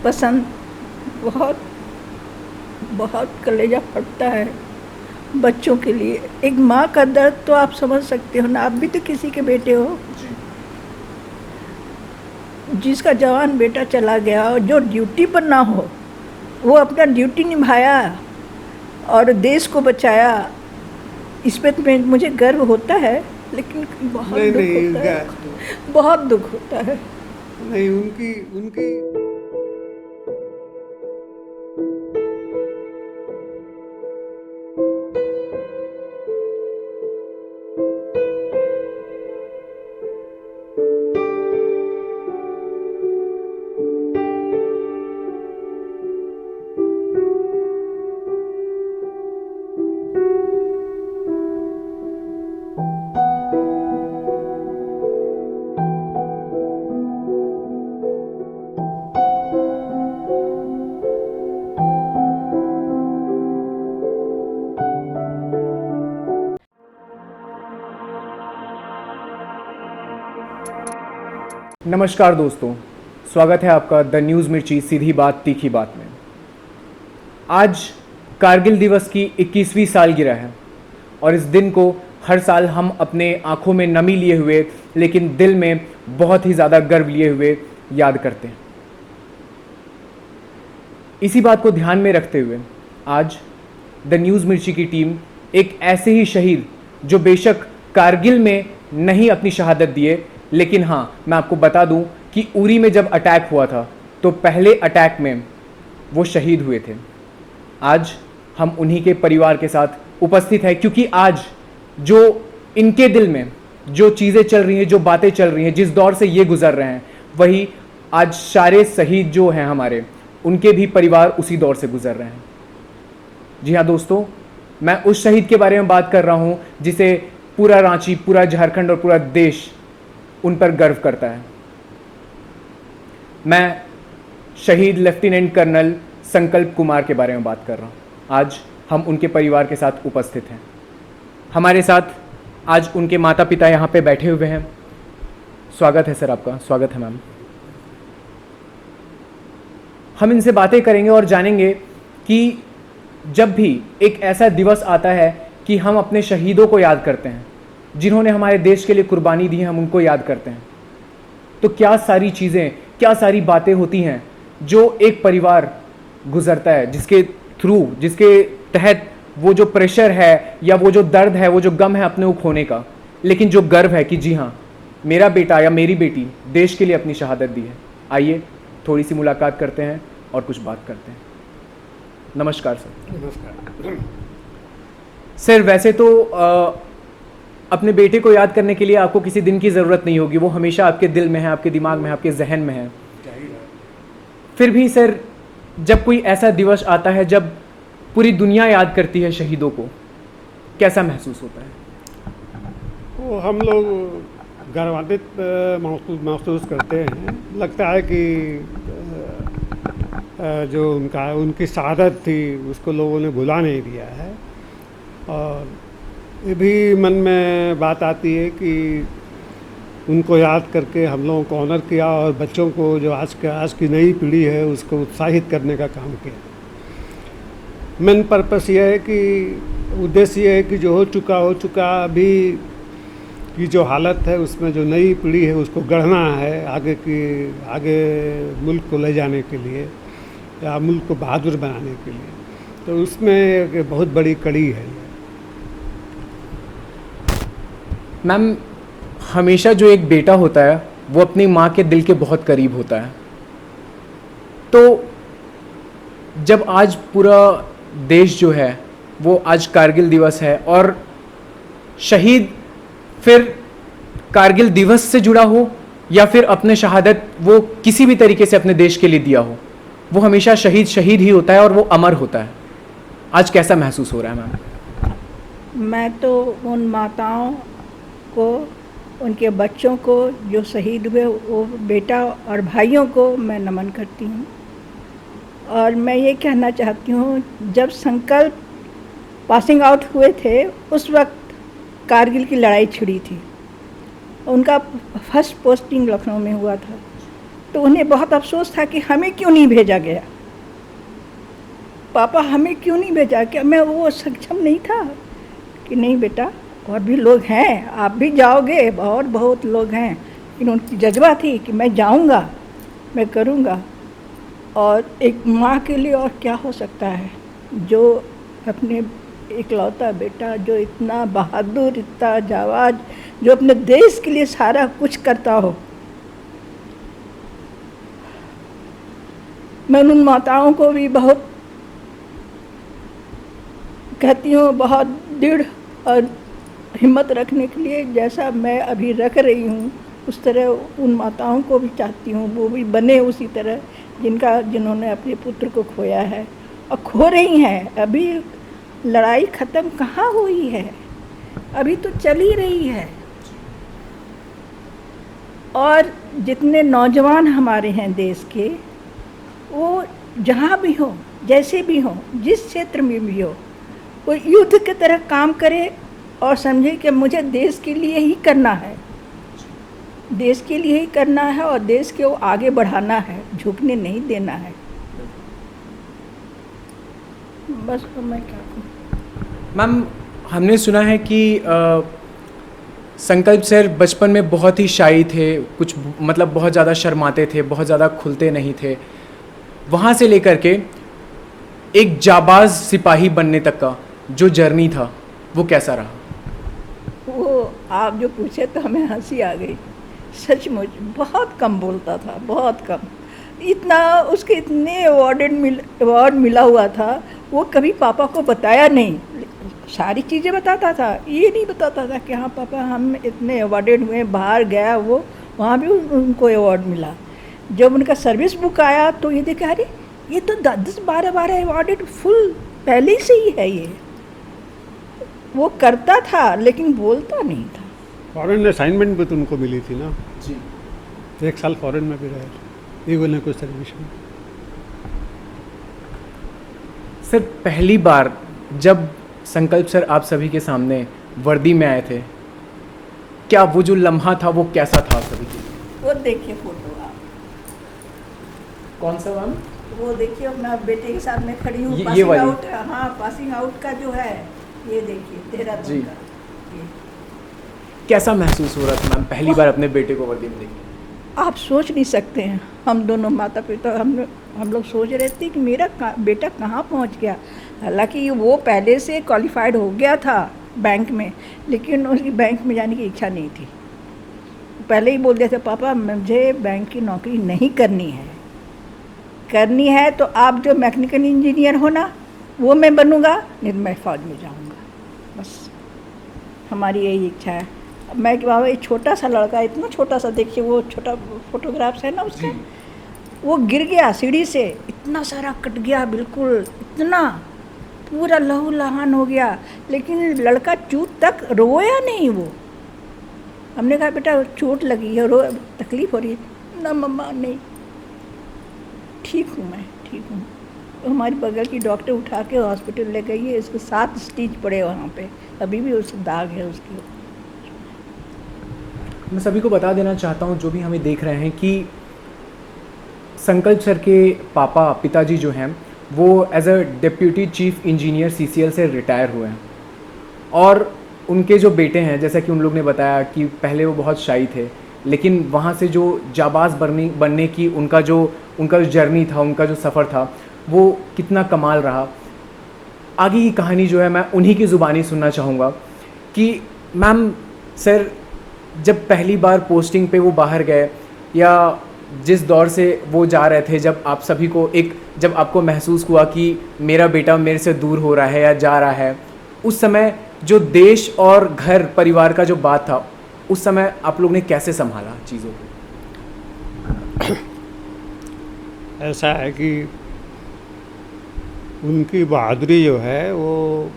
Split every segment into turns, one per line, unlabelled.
पसंद बहुत बहुत कलेजा फटता है बच्चों के लिए। एक माँ का दर्द तो आप समझ सकते हो ना, आप भी तो किसी के बेटे हो। जिसका जवान बेटा चला गया और जो ड्यूटी पर ना हो, वो अपना ड्यूटी निभाया और देश को बचाया, इस पे तो मुझे गर्व होता है, लेकिन बहुत दुख होता है, बहुत दुख होता है।
नहीं, उनकी उनकी
नमस्कार दोस्तों, स्वागत है आपका द न्यूज़ मिर्ची सीधी बात तीखी बात में। आज कारगिल दिवस की 21वीं सालगिरह है और इस दिन को हर साल हम अपने आंखों में नमी लिए हुए लेकिन दिल में बहुत ही ज़्यादा गर्व लिए हुए याद करते हैं। इसी बात को ध्यान में रखते हुए आज द न्यूज़ मिर्ची की टीम एक ऐसे ही शहीद जो बेशक कारगिल में नहीं अपनी शहादत दिए, लेकिन हाँ, मैं आपको बता दूं कि उरी में जब अटैक हुआ था तो पहले अटैक में वो शहीद हुए थे। आज हम उन्हीं के परिवार के साथ उपस्थित हैं, क्योंकि आज जो इनके दिल में जो चीज़ें चल रही हैं, जो बातें चल रही हैं, जिस दौर से ये गुजर रहे हैं, वही आज सारे शहीद जो हैं हमारे, उनके भी परिवार उसी दौर से गुजर रहे हैं। जी हाँ दोस्तों, मैं उस शहीद के बारे में बात कर रहा हूँ जिसे पूरा रांची, पूरा झारखंड और पूरा देश उन पर गर्व करता है। मैं शहीद लेफ्टिनेंट कर्नल संकल्प कुमार के बारे में बात कर रहा हूँ। आज हम उनके परिवार के साथ उपस्थित हैं। हमारे साथ आज उनके माता पिता यहाँ पे बैठे हुए हैं। स्वागत है सर आपका, स्वागत है मैम। हम इनसे बातें करेंगे और जानेंगे कि जब भी एक ऐसा दिवस आता है कि हम अपने शहीदों को याद करते हैं, जिन्होंने हमारे देश के लिए कुर्बानी दी है, हम उनको याद करते हैं, तो क्या सारी चीज़ें, क्या सारी बातें होती हैं जो एक परिवार गुजरता है, जिसके थ्रू, जिसके तहत वो जो प्रेशर है या वो जो दर्द है, वो जो गम है अपने को खोने का, लेकिन जो गर्व है कि जी हाँ, मेरा बेटा या मेरी बेटी देश के लिए अपनी शहादत दी है। आइए थोड़ी सी मुलाकात करते हैं और कुछ बात करते हैं। नमस्कार सर।
नमस्कार
सर, वैसे तो अपने बेटे को याद करने के लिए आपको किसी दिन की ज़रूरत नहीं होगी, वो हमेशा आपके दिल में है, आपके दिमाग में है, आपके जहन में है। फिर भी सर, जब कोई ऐसा दिवस आता है जब पूरी दुनिया याद करती है शहीदों को, कैसा महसूस होता है?
वो हम लोग गर्वान्वित महसूस करते हैं। लगता है कि जो उनकी शहादत थी उसको लोगों ने भुला नहीं दिया है। और ये भी मन में बात आती है कि उनको याद करके हम लोगों को ऑनर किया और बच्चों को जो आज की नई पीढ़ी है उसको उत्साहित करने का काम किया। मेन पर्पस ये है कि उद्देश्य ये है कि जो हो चुका, अभी की जो हालत है उसमें जो नई पीढ़ी है उसको गढ़ना है आगे मुल्क को ले जाने के लिए या मुल्क को बहादुर बनाने के लिए। तो उसमें एक बहुत बड़ी कड़ी है।
मैम, हमेशा जो एक बेटा होता है वो अपनी माँ के दिल के बहुत करीब होता है। तो जब आज पूरा देश जो है वो आज कारगिल दिवस है और शहीद फिर कारगिल दिवस से जुड़ा हो या फिर अपने शहादत वो किसी भी तरीके से अपने देश के लिए दिया हो, वो हमेशा शहीद ही होता है और वो अमर होता है। आज कैसा महसूस हो रहा है मैम?
मैं तो उन माताओं को, उनके बच्चों को जो शहीद हुए, वो बेटा और भाइयों को मैं नमन करती हूँ। और मैं ये कहना चाहती हूँ, जब संकल्प पासिंग आउट हुए थे उस वक्त कारगिल की लड़ाई छिड़ी थी। उनका फर्स्ट पोस्टिंग लखनऊ में हुआ था तो उन्हें बहुत अफसोस था कि हमें क्यों नहीं भेजा गया, पापा हमें क्यों नहीं भेजा। क्या मैं वो सक्षम नहीं था कि नहीं बेटा और भी लोग हैं, आप भी जाओगे, और बहुत लोग हैं। लेकिन उनकी जज्बा थी कि मैं जाऊंगा, मैं करूंगा। और एक माँ के लिए और क्या हो सकता है, जो अपने इकलौता बेटा, जो इतना बहादुर, इतना जाबाज, जो अपने देश के लिए सारा कुछ करता हो। मैं उन माताओं को भी बहुत कहती हूँ, बहुत दृढ़ और हिम्मत रखने के लिए, जैसा मैं अभी रख रही हूँ उस तरह उन माताओं को भी चाहती हूँ वो भी बने उसी तरह, जिन्होंने अपने पुत्र को खोया है और खो रही हैं। अभी लड़ाई ख़त्म कहाँ हुई है, अभी तो चल ही रही है। और जितने नौजवान हमारे हैं देश के, वो जहाँ भी हो, जैसे भी हो, जिस क्षेत्र में भी हो, वो युद्ध की तरह काम करे और समझे कि मुझे देश के लिए ही करना है, देश के लिए ही करना है और देश को आगे बढ़ाना है, झुकने नहीं देना है। बस मैं क्या कहूँ।
मैम, हमने सुना है कि संकल्प सर बचपन में बहुत ही शाई थे, कुछ मतलब बहुत ज़्यादा शर्माते थे, बहुत ज़्यादा खुलते नहीं थे। वहाँ से लेकर के एक जाबाज सिपाही बनने तक का जो जर्नी था वो कैसा रहा?
वो आप जो पूछे तो हमें हंसी आ गई। सचमुच बहुत कम बोलता था, बहुत कम। इतना उसके इतने अवार्ड मिला हुआ था, वो कभी पापा को बताया नहीं। सारी चीज़ें बताता था, ये नहीं बताता था कि हाँ पापा हम इतने अवार्डेड हुए, बाहर गया वो, वहाँ भी उनको अवार्ड मिला। जब उनका सर्विस बुक आया तो ये देखा, अरे ये तो 10-12 अवार्डेड फुल पहले से ही है। ये वो करता था लेकिन बोलता नहीं था।
फॉरेन असाइनमेंट भी तो उनको मिली थी ना
जी।
1 साल फॉरेन में भी रहे ईगल ने कुछ सर्विस में।
सर, पहली बार जब संकल्प सर आप सभी के सामने वर्दी में आए थे, क्या वो जो लम्हा था वो कैसा था सभी के लिए?
वो देखिए फोटो आप,
कौन सा मैम?
वो देखिए अपना बेटे के साथ मैं खड़ी हूँ,
ये
पासिंग
वाली?
आउट, हाँ पासिंग आउट का जो है, ये देखिए
जी।
देहरादून का। ये
कैसा महसूस हो रहा था मैम पहली बार अपने बेटे को वर्दी में देख के?
आप सोच नहीं सकते हैं, हम दोनों माता पिता हम लोग सोच रहे थे कि मेरा बेटा कहाँ पहुँच गया। हालांकि वो पहले से क्वालिफाइड हो गया था बैंक में, लेकिन उसकी बैंक में जाने की इच्छा नहीं थी। पहले ही बोल दिया था, पापा मुझे बैंक की नौकरी नहीं करनी है तो आप जो मैकेनिकल इंजीनियर हो ना वो मैं बनूंगा, नहीं मैं फ़ौज में जाऊंगा। बस हमारी यही इच्छा है। मैं कि बाबा ये छोटा सा लड़का, इतना छोटा सा, देखिए वो छोटा फोटोग्राफ्स है ना उसका, वो गिर गया सीढ़ी से, इतना सारा कट गया, बिल्कुल इतना पूरा लहू लहान हो गया, लेकिन लड़का चूट तक रोया नहीं। वो हमने कहा बेटा चोट लगी है, तकलीफ हो रही है ना? मम्मा नहीं, ठीक हूँ, मैं ठीक हूँ। तो हमारी बगल की डॉक्टर उठा के हॉस्पिटल ले गई है, इसको 7 स्टिच पड़े वहाँ पे, अभी भी उसके दाग है उसकी।
मैं सभी को बता देना चाहता हूँ जो भी हमें देख रहे हैं कि संकल्प सर के पिताजी जो हैं वो as a deputy chief engineer CCL से रिटायर हुए हैं, और उनके जो बेटे हैं, जैसा कि उन लोग ने बताया कि पहले वो बहुत शाई थे, लेकिन वहाँ से जो जाबाज बनने की उनका जो जर्नी था, उनका जो सफ़र था, वो कितना कमाल रहा। आगे की कहानी जो है मैं उन्हीं की ज़ुबानी सुनना चाहूँगा कि मैम सर जब पहली बार पोस्टिंग पे वो बाहर गए, या जिस दौर से वो जा रहे थे, जब आपको महसूस हुआ कि मेरा बेटा मेरे से दूर हो रहा है या जा रहा है, उस समय जो देश और घर परिवार का जो बात था, उस समय आप लोग ने कैसे संभाला चीज़ों को?
ऐसा है कि उनकी बहादुरी जो है वो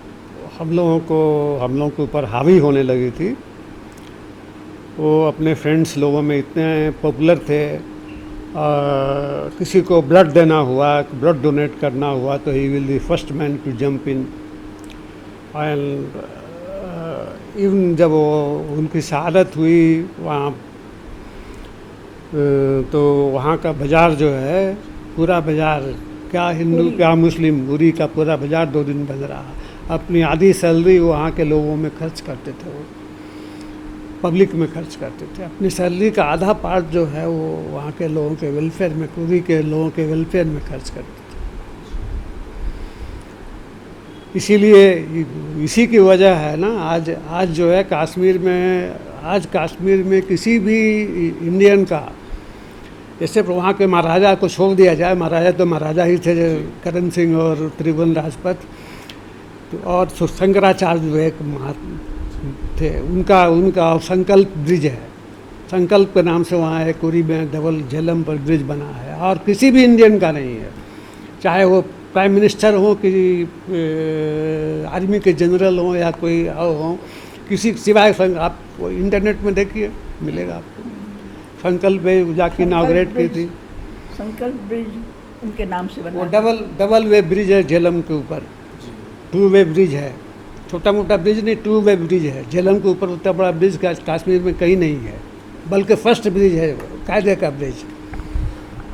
हम लोगों के ऊपर हावी होने लगी थी। वो अपने फ्रेंड्स लोगों में इतने पॉपुलर थे, किसी को ब्लड देना हुआ, ब्लड डोनेट करना हुआ तो he will the first man to jump in. And even जब वो उनकी शहादत हुई वहाँ तो वहाँ का बाज़ार जो है, पूरा बाज़ार, क्या हिंदू क्या मुस्लिम, पूरी का पूरा बाज़ार 2 दिन बंद रहा। अपनी आधी सैलरी वहाँ के लोगों में खर्च करते थे, वो पब्लिक में खर्च करते थे। अपनी सैलरी का आधा पार्ट जो है वो वहाँ के लोगों के वेलफेयर में, पूरी के लोगों के वेलफेयर में खर्च करते थे। इसीलिए इसी की वजह है ना, आज जो है कश्मीर में किसी भी इंडियन का, जैसे वहाँ के महाराजा को छोड़ दिया जाए, महाराजा तो महाराजा ही थे, करण सिंह और त्रिभुवन राजपथ, तो और शंकराचार्य विवेक थे, उनका संकल्प ब्रिज है, संकल्प के नाम से वहाँ एक उरी में डबल झेलम पर ब्रिज बना है, और किसी भी इंडियन का नहीं है, चाहे वो प्राइम मिनिस्टर हो कि आर्मी के जनरल हो या कोई हो, किसी सिवाय आप इंटरनेट में देखिए मिलेगा आपको। संकल्प वे जाके इनाग्रेट की थी,
संकल्प ब्रिज उनके नाम से बना।
वो डबल वे ब्रिज है झेलम के ऊपर, 2 वे ब्रिज है, छोटा मोटा ब्रिज नहीं, 2 वे ब्रिज है। झेलम के ऊपर उतना बड़ा ब्रिज कश्मीर में कहीं नहीं है, बल्कि फर्स्ट ब्रिज है, कायदे का ब्रिज।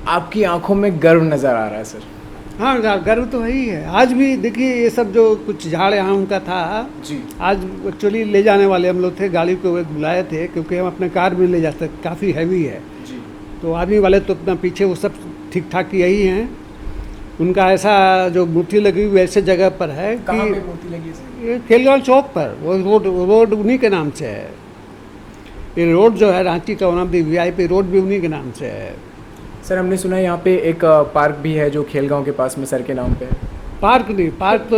आपकी आंखों में गर्व नज़र आ रहा है सर।
हाँ, गर्व तो वही है। आज भी देखिए ये सब जो कुछ झाड़ यहाँ उनका था
जी,
आज एक्चुअली ले जाने वाले हम लोग थे, गाड़ी को बुलाए थे, क्योंकि हम अपने कार में ले जाते, काफ़ी हैवी है
जी।
तो आर्मी वाले तो अपना पीछे वो सब ठीक ठाक यही हैं। उनका ऐसा जो मूर्ति लगी हुई ऐसे जगह पर है
कहाँ
कि
पे मूर्ति लगी है सर?
ये खेलगांव चौक पर, वो रोड उन्हीं के नाम से है। ये रोड जो है रांची का one of the VIP road भी उन्हीं के नाम से है।
सर हमने सुना है यहाँ पे एक पार्क भी है जो खेलगांव के पास में सर के नाम पे है।
पार्क नहीं, पार्क तो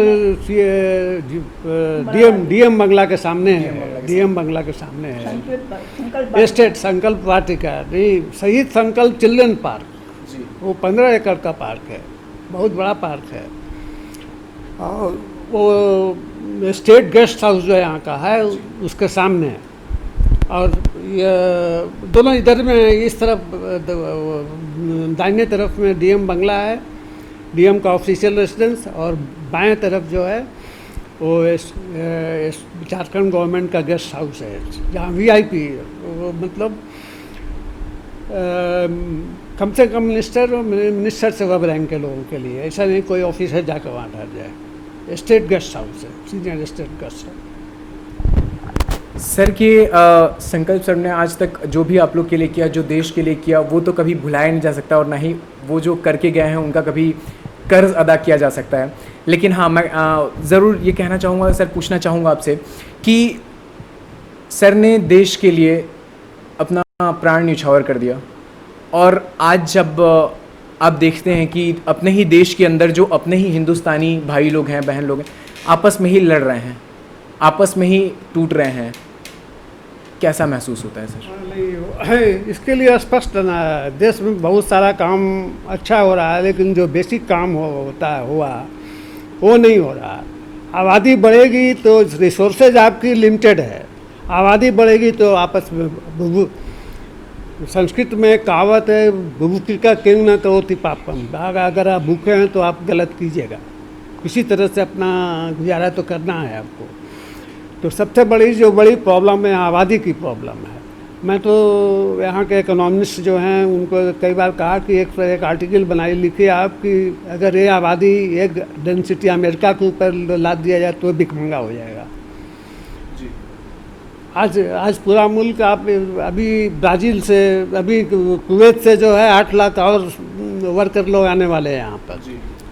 DM बंगला के सामने है, DM बंगला के सामने है। एस्टेट संकल्प वाटिका नहीं, शहीद संकल्प चिल्ड्रन पार्क
जी,
वो 15 एकड़ का पार्क है, बहुत बड़ा पार्क है। और वो स्टेट गेस्ट हाउस जो यहाँ का है उसके सामने है। और ये दोनों इधर में इस तरफ दाहिने तरफ में DM बंगला है, DM का ऑफिशियल रेसिडेंस, और बाएं तरफ जो है वो झारखंड गवर्नमेंट का गेस्ट हाउस है, जहाँ VIP वो मतलब कम से कम मिनिस्टर से वब रैंक के लोगों के लिए, ऐसा नहीं कोई ऑफिसर जाकर वहाँ ठहर जाए। स्टेट गेस्ट हाउस है, senior state guest house.
Sir के संकल्प सर ने आज तक जो भी आप लोग के लिए किया, जो देश के लिए किया, वो तो कभी भुलाया नहीं जा सकता, और ना ही वो जो करके गए हैं उनका कभी कर्ज अदा किया जा सकता है। लेकिन हाँ, मैं ज़रूर ये कहना चाहूँगा सर, पूछना चाहूँगा आपसे कि सर ने देश के लिए अपना प्राण न्यौछावर कर दिया, और आज जब आप देखते हैं कि अपने ही देश के अंदर जो अपने ही हिंदुस्तानी भाई लोग हैं, बहन लोग हैं, आपस में ही लड़ रहे हैं, आपस में ही टूट रहे हैं, कैसा महसूस होता है सर?
नहीं, इसके लिए स्पष्ट ना, देश में बहुत सारा काम अच्छा हो रहा है, लेकिन जो बेसिक काम हुआ वो नहीं हो रहा। आबादी बढ़ेगी तो रिसोर्सेज आपकी लिमिटेड है, आबादी बढ़ेगी तो आपस में संस्कृत में कहावत है, बुभुक्षिका का क्यों न करोति पापम, अगर आप भूखे हैं तो आप गलत कीजिएगा, किसी तरह से अपना गुजारा तो करना है आपको। तो सबसे बड़ी प्रॉब्लम है आबादी की प्रॉब्लम है। मैं तो यहाँ के इकोनॉमिस्ट जो हैं उनको कई बार कहा कि एक आर्टिकल बनाई लिखिए आप कि अगर ये आबादी एक डेंसिटी अमेरिका के ऊपर लाद दिया जाए तो भिखमंगा हो जाएगा
जी।
आज पूरा मुल्क आप अभी ब्राज़ील से, अभी कुवैत से जो है 8 लाख और वर्कर लोग आने वाले हैं यहाँ पर।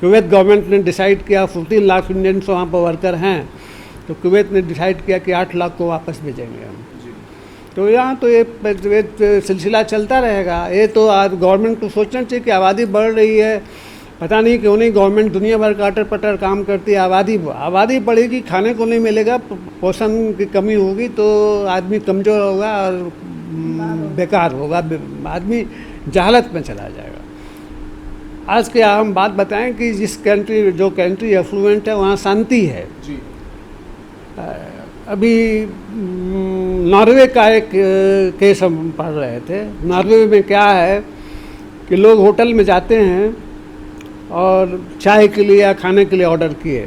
कुवैत गवर्नमेंट ने डिसाइड किया 14 लाख इंडियंस वहाँ पर वर्कर हैं, तो कुवैत ने डिसाइड किया कि 8 लाख को वापस भेजेंगे हम। तो यहाँ तो ये सिलसिला चलता रहेगा। ये तो आज गवर्नमेंट को सोचना चाहिए कि आबादी बढ़ रही है, पता नहीं क्यों नहीं गवर्नमेंट दुनिया भर का अटर पटर काम करती है। आबादी बढ़ेगी, खाने को नहीं मिलेगा, पोषण की कमी होगी तो आदमी कमज़ोर होगा और बेकार होगा, आदमी जहालत में चला जाएगा। आज के हम बात बताएं कि जो कंट्री एफ्लुएंट है वहाँ शांति है
जी।
अभी नॉर्वे का एक केस हम पढ़ रहे थे। नॉर्वे में क्या है कि लोग होटल में जाते हैं और चाय के लिए या खाने के लिए ऑर्डर किए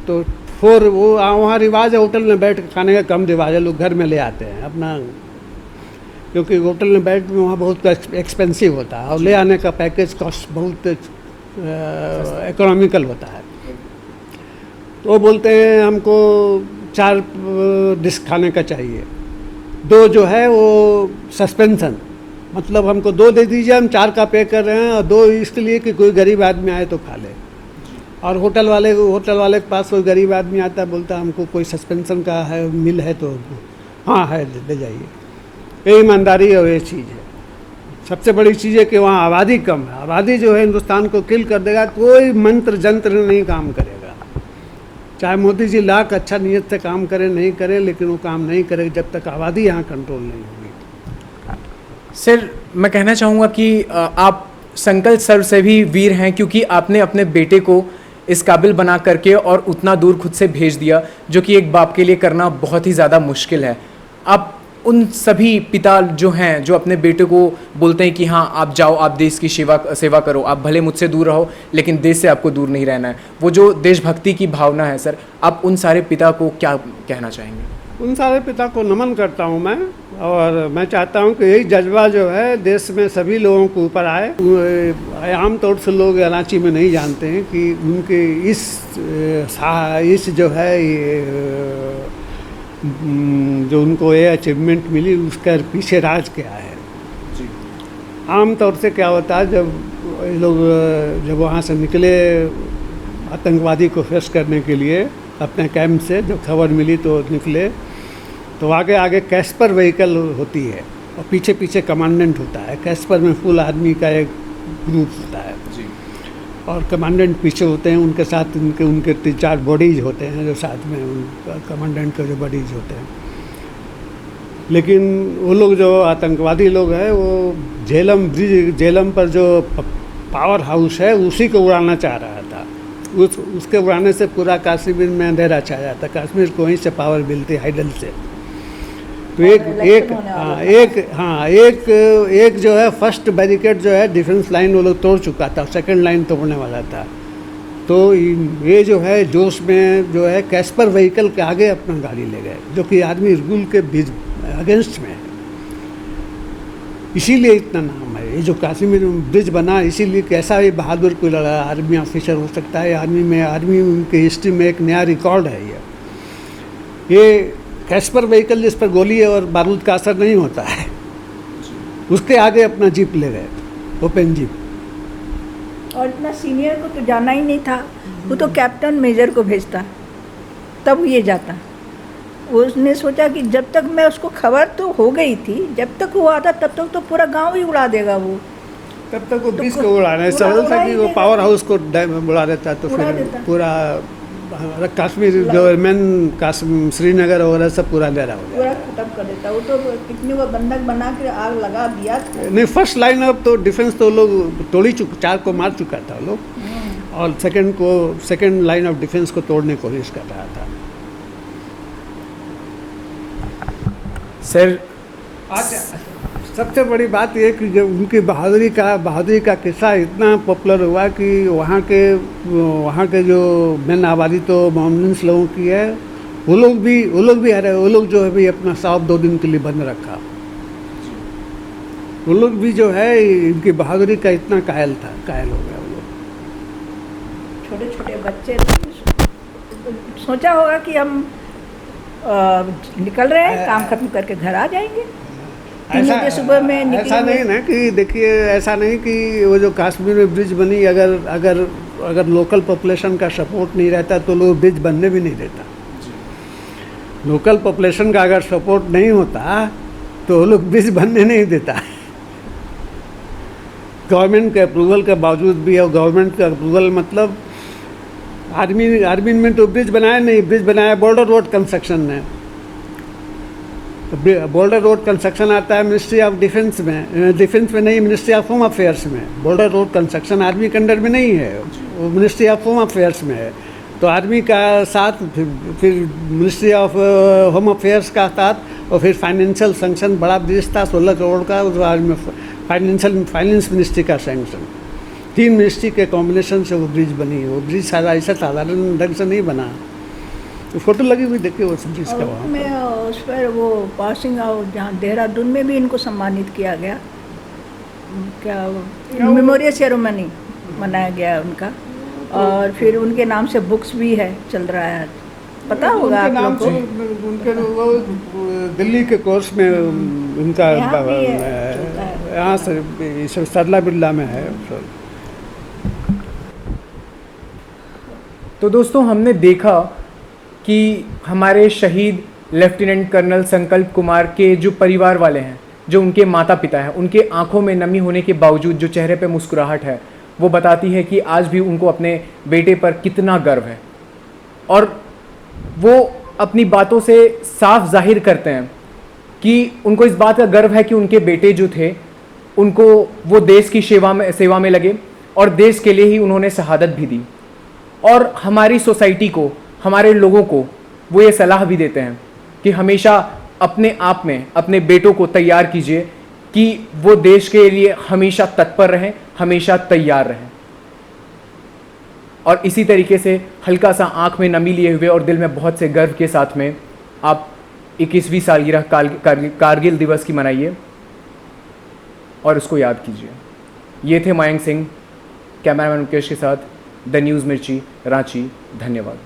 तो वहाँ रिवाज है होटल में बैठ के खाने का कम रिवाज है, लोग घर में ले आते हैं अपना। क्योंकि होटल में बैठ में वहाँ बहुत एक्सपेंसिव होता है और ले आने का पैकेज कॉस्ट बहुत इकोनॉमिकल होता है। तो वो बोलते हैं हमको 4 डिश खाने का चाहिए, 2 जो है वो सस्पेंशन, मतलब हमको 2 दे दीजिए, हम 4 का पे कर रहे हैं, और 2 इसके लिए कि कोई गरीब आदमी आए तो खा ले। और होटल वाले के पास कोई गरीब आदमी आता है, बोलता है हमको कोई सस्पेंशन का है मिल है तो हाँ है ले जाइए। ये ईमानदारी और ये चीज़ है। सबसे बड़ी चीज़ है कि वहाँ आबादी कम है। आबादी जो है हिंदुस्तान को किल कर देगा, कोई मंत्र जंत्र नहीं काम करेगा। चाहे मोदी जी लाख अच्छा नीयत से काम करें नहीं करें, लेकिन वो काम नहीं करेगा जब तक आबादी यहाँ कंट्रोल नहीं होगी।
सर, मैं कहना चाहूँगा कि आप संकल्प सर्व से भी वीर हैं, क्योंकि आपने अपने बेटे को इस काबिल बना करके और उतना दूर खुद से भेज दिया, जो कि एक बाप के लिए करना बहुत ही ज़्यादा मुश्किल है। आप उन सभी पिता जो हैं, जो अपने बेटे को बोलते हैं कि हाँ आप जाओ, आप देश की सेवा करो, आप भले मुझसे दूर रहो लेकिन देश से आपको दूर नहीं रहना है, वो जो देशभक्ति की भावना है सर, आप उन सारे पिता को क्या कहना चाहेंगे?
उन सारे पिता को नमन करता हूँ मैं, और मैं चाहता हूँ कि यही जज्बा जो है देश में सभी लोगों को ऊपर आए। आम तौर से लोग अनाची में नहीं जानते हैं कि उनके इस जो है जो उनको ये अचीवमेंट मिली उसका पीछे राज क्या है।
जी।
आम तौर से क्या होता है, जब लोग जब वहाँ से निकले आतंकवादी को फेस करने के लिए अपने कैंप से, जब खबर मिली तो निकले, तो आगे आगे कैस्पर व्हीकल होती है और पीछे पीछे कमांडेंट होता है। कैस्पर में फुल आर्मी का एक ग्रुप होता है
जी।
और कमांडेंट पीछे होते हैं, उनके साथ उनके 3-4 बॉडीज होते हैं जो साथ में कमांडेंट के जो बॉडीज होते हैं। लेकिन वो लोग जो आतंकवादी लोग हैं वो झेलम पर जो पावर हाउस है उसी को उड़ाना चाह रहा था। उसके उड़ाने से पूरा कश्मीर में अंधेरा छा जाता। कश्मीर को वहीं से पावर मिलती हाइडल से। तो एक जो है फर्स्ट बैरिकेड जो है डिफेंस लाइन वो लोग तोड़ चुका था, सेकंड लाइन तोड़ने वाला था। तो ये जो है जोश में जो है कैस्पर व्हीकल के आगे अपना गाड़ी ले गए, जो कि आर्मी रूल के अगेंस्ट में है। इसीलिए इतना नाम है। ये जो कश्मीर में ब्रिज बना इसीलिए कैसा भी बहादुर कोई लड़ा आर्मी ऑफिसर हो सकता है। आर्मी की हिस्ट्री में एक नया रिकॉर्ड है ये कैस्पर व्हीकल जिस पर गोली और बारूद का असर नहीं होता है, उसके आगे अपना जीप ले गए, ओपन जीप।
और इतना सीनियर को तो जाना ही नहीं था, वो तो कैप्टन मेजर को भेजता, तब ये जाता। उसने सोचा कि जब तक मैं उसको खबर तो हो गई थी, जब तक वो आता तब तक तो पूरा गांव ही उड़ा देगा वो।
तब तक वो ब्रिज को उड़ाना सरल था कि वो पावर हाउस को उड़ा देता, तो फिर पूरा कश्मीर जो मेन श्रीनगर वगैरह सब पूरा अंधेरा हो
पूरा खत्म कर देता। वो तो कितने वो बंधक बना के आग लगा दिया।
नहीं, फर्स्ट लाइन ऑफ तो डिफेंस तो लोग तोड़ ही 4 को मार चुका था लोग, और सेकंड लाइन ऑफ डिफेंस को तोड़ने की कोशिश कर रहा था।
सर,
सबसे बड़ी बात यह कि जब उनकी बहादुरी का किस्सा इतना पॉपुलर हुआ कि वहाँ के जो मेन आबादी तो मोहम्मदन लोगों की है, वो लोग भी आ रहे। वो लोग जो है भी अपना शॉप 2 दिन के लिए बंद रखा। वो लोग भी जो है इनकी बहादुरी का इतना कायल हो गया। वो लोग
छोटे छोटे बच्चे सोचा होगा कि हम निकल रहे हैं, काम खत्म करके घर आ जाएंगे। सुबह में
ऐसा नहीं ना कि देखिए, ऐसा नहीं कि वो जो कश्मीर में ब्रिज बनी, अगर लोकल पॉपुलेशन का सपोर्ट नहीं रहता तो लोग ब्रिज बनने भी नहीं देता। लोकल पॉपुलेशन का अगर सपोर्ट नहीं होता तो लोग ब्रिज बनने नहीं देता। गवर्नमेंट के अप्रूवल के बावजूद भी, और गवर्नमेंट का अप्रूवल मतलब आर्मी में तो ब्रिज बनाया नहीं, ब्रिज बनाया बॉर्डर रोड कंस्ट्रक्शन ने। बॉर्डर रोड कंस्ट्रक्शन आता है मिनिस्ट्री ऑफ डिफेंस में नहीं, मिनिस्ट्री ऑफ होम अफेयर्स में। बॉर्डर रोड कंस्ट्रक्शन आर्मी के अंडर में नहीं है, वो मिनिस्ट्री ऑफ होम अफेयर्स में है। तो आर्मी का साथ फिर मिनिस्ट्री ऑफ होम अफेयर्स का साथ, और फिर फाइनेंशियल सैंक्शन बड़ा ब्रिज था 16 करोड़ का, उस आर्मी फाइनेंस मिनिस्ट्री का सैंक्शन, 3 मिनिस्ट्री के कॉम्बिनेशन से वो ब्रिज बनी। वो ब्रिज ऐसा साधारण ढंग से नहीं बना। तो फोटो लगी हुई देखिए वो 26 का वहाँ
मैं उस पर वो पासिंग आउट जहाँ देहरादून में भी इनको सम्मानित किया गया, क्या मेमोरियल सेरेमनी मनाया गया उनका, और फिर उनके नाम से बुक्स भी है, चल रहा है, पता होगा आप लोग को।
उनके वो दिल्ली के कोर्स में उनका
यहाँ भी है, चलता है।
यहाँ से सरला बिरला में है।
तो दोस्तों, हमने देखा कि हमारे शहीद लेफ्टिनेंट कर्नल संकल्प कुमार के जो परिवार वाले हैं, जो उनके माता पिता हैं, उनके आंखों में नमी होने के बावजूद जो चेहरे पे मुस्कुराहट है, वो बताती है कि आज भी उनको अपने बेटे पर कितना गर्व है। और वो अपनी बातों से साफ जाहिर करते हैं कि उनको इस बात का गर्व है कि उनके बेटे जो थे, उनको वो देश की सेवा में लगे और देश के लिए ही उन्होंने शहादत भी दी। और हमारी सोसाइटी को, हमारे लोगों को वो ये सलाह भी देते हैं कि हमेशा अपने आप में अपने बेटों को तैयार कीजिए कि वो देश के लिए हमेशा तत्पर रहें, हमेशा तैयार रहें। और इसी तरीके से हल्का सा आंख में नमी लिए हुए और दिल में बहुत से गर्व के साथ में आप 21वीं सालगिरह कारगिल दिवस की मनाइए और उसको याद कीजिए। ये थे मयंक सिंह, कैमरामैन मुकेश के साथ, द न्यूज़ मिर्ची, रांची। धन्यवाद।